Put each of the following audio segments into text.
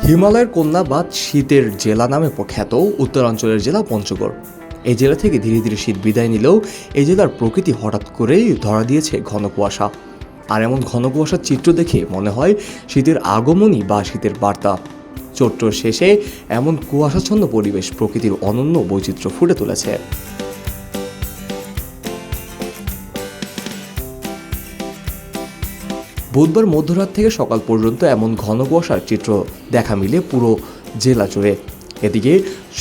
হিমালয়ের কন্যা বা শীতের জেলা নামে খ্যাত উত্তরাঞ্চলের জেলা পঞ্চগড়। এই জেলা থেকে ধীরে ধীরে শীত বিদায় নিলেও এই জেলার প্রকৃতি হঠাৎ করেই ধরা দিয়েছে ঘন কুয়াশা। আর এমন ঘন কুয়াশার চিত্র দেখে মনে হয় শীতের আগমনই বা শীতের বার্তা। চৈত্র শেষে এমন কুয়াশাচ্ছন্ন পরিবেশ প্রকৃতির অনন্য বৈচিত্র্য ফুটে তুলেছে। বুধবার মধ্যরাত থেকে সকাল পর্যন্ত এমন ঘন কুয়াশার চিত্র দেখা মিলে পুরো জেলা জুড়ে। এদিকে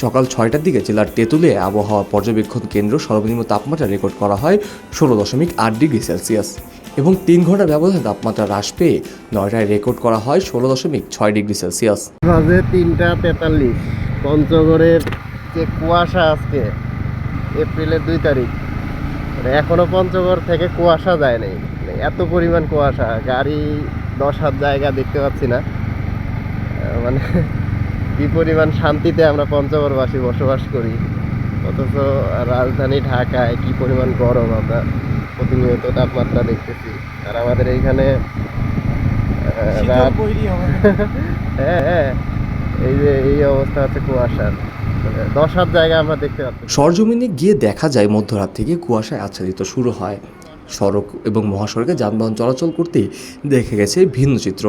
সকাল 6টার দিকে জেলার তেঁতুলিয়া আবহাওয়া পর্যবেক্ষণ কেন্দ্র সর্বনিম্ন তাপমাত্রা রেকর্ড করা হয় 16.8 ডিগ্রি সেলসিয়াস এবং 3 ঘন্টা ব্যবধানে তাপমাত্রা হ্রাস পেয়ে 9টায় রেকর্ড করা হয় 16.6 ডিগ্রি সেলসিয়াস। বাজে 3টা 43। পঞ্চগড়ের যে কুয়াশা আজকে এপ্রিলের 2 তারিখ, এখনো পঞ্চগড় থেকে কুয়াশা যায় নাই। এত পরিমাণ কুয়াশা, গাড়ি 10 হাত জায়গা দেখতে পাচ্ছি না। মানে কি পরিমাণ শান্তিতে আমরা পঞ্চগড়বাসী বসবাস করি, অথচ রাজধানী ঢাকায় কি পরিমাণ গরম আমরা প্রতিনিয়ত তাপমাত্রা দেখতেছি। আর আমাদের এইখানে হ্যাঁ এই যে এই অবস্থা হচ্ছে কুয়াশার, 10 হাত জায়গা আমরা দেখতে পাচ্ছি। সরজমিনে গিয়ে দেখা যায় মধ্যরাত থেকে কুয়াশায় আচ্ছাদিত শুরু হয়। সড়ক এবং মহাসড়কে যানবাহন চলাচল করতে দেখা গেছে ভিন্ন চিত্র।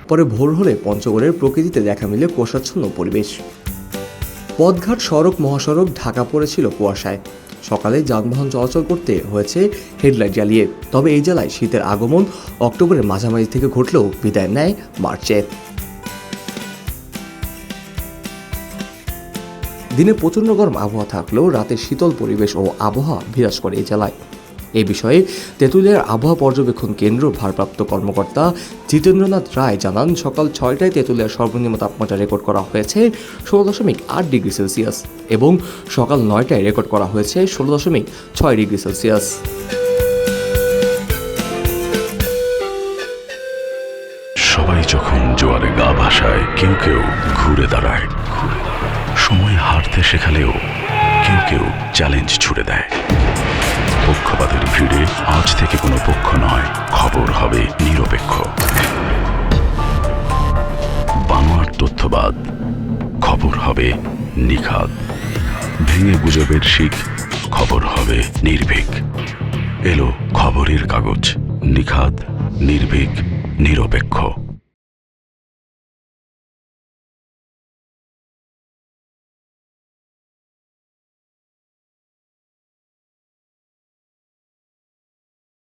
পরে ভোর হলে পঞ্চগড়ের প্রকৃতিতে দেখা মিলে কুয়াশাচ্ছন্ন পরিবেশ। পথঘাট, সড়ক, মহাসড়ক ঢাকা পড়েছিল কুয়াশায়। সকালে যানবাহন চলাচল করতে হয়েছে হেডলাইট জ্বালিয়ে। তবে এই জেলায় শীতের আগমন অক্টোবরের মাঝামাঝি থেকে ঘটলেও বিদায় নেয় মার্চে। দিনে প্রচণ্ড গরম আবহাওয়া থাকলেও রাতে শীতল পরিবেশ ও আবহাওয়া বিরাজ করে এই জেলায়। এ বিষয়ে তেঁতুলিয়ার আবহাওয়া পর্যবেক্ষণ কেন্দ্র ভারপ্রাপ্ত কর্মকর্তা জিতেন্দ্রনাথ রায় জানান, সকাল 6টায় তেঁতুলিয়ার সর্বনিম্ন তাপমাত্রা রেকর্ড করা হয়েছে 16.8 ডিগ্রি সেলসিয়াস এবং সকাল 9টায় রেকর্ড করা হয়েছে 16.6 ডিগ্রি সেলসিয়াস। সবাই যখন জোয়ারে গা ভাসায়, কেউ কেউ ঘুরে দাঁড়ায়। সময় হারতে শেখালেও কেউ কেউ চ্যালেঞ্জ ছুড়ে দেয়। পক্ষপাতের ভিড়ে আজ থেকে কোনো পক্ষ নয়, খবর হবে নিরপেক্ষ। বানোয়ার তথ্যবাদ, খবর হবে নিখাদ। ভেঙে গুজবের শিখ, খবর হবে নির্ভীক। এলো খবরের কাগজ, নিখাদ, নির্ভীক, নিরপেক্ষ।